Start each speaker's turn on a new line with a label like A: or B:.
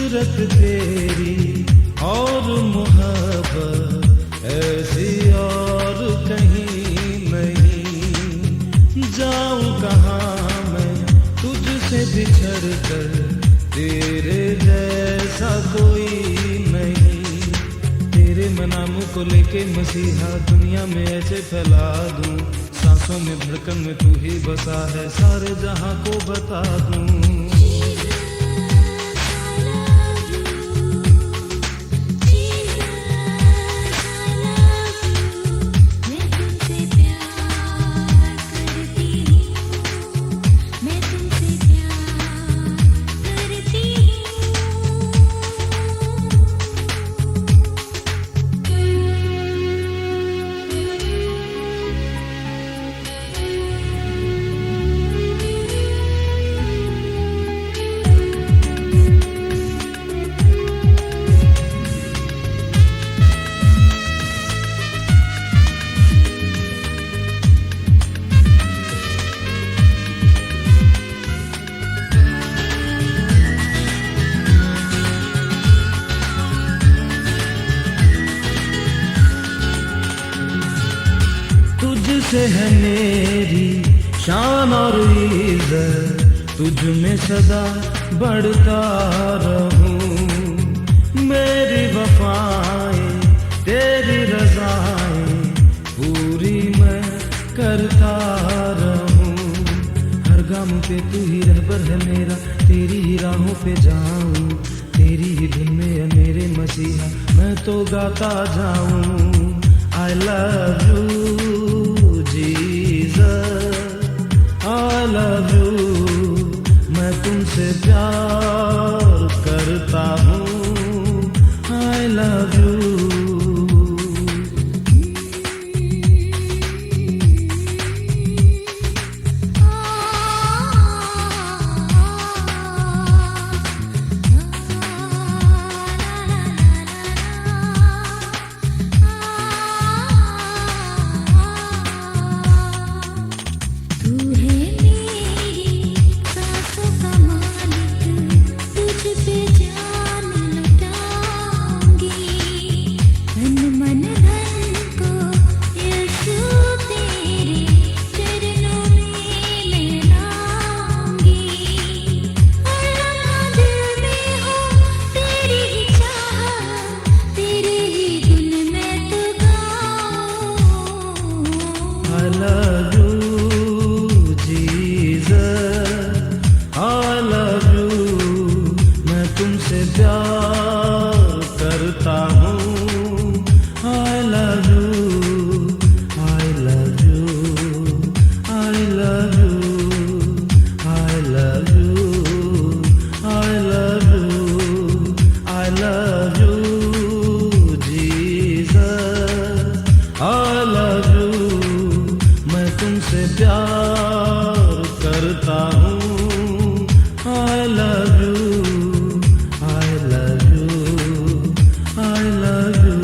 A: सूरत तेरी और मोहब्बत ऐसी और कहीं नहीं। जाऊं कहाँ मैं तुझसे बिछड़ कर, तेरे जैसा कोई नहीं। तेरे नाम को लेके मसीहा दुनिया में ऐसे फैला दूं, सांसों में धड़कन में तू ही बसा है, सारे जहां को बता दूं। तुझसे है मेरी शान और इज्जत, तुझ में सदा बढ़ता रहूं। मेरी वफाएं तेरी रज़ाएं पूरी मैं करता रहूं। हर गाम पे तू ही रहबर है मेरा, तेरी ही राहों पे जाऊं। तेरी ही धुन में है मेरे मसीहा, मैं तो गाता जाऊं। I love you Jesus, I love you, मैं तुमसे प्यार करता हूँ। I love you। I love you Jesus, I love you, मैं तुमसे प्यार करता हूँ। I love you, I love you, I love you, I love you, I love you, I love you Jesus, I love you, मैं तुमसे प्यार करता हूँ। I love you, I love you, I love you।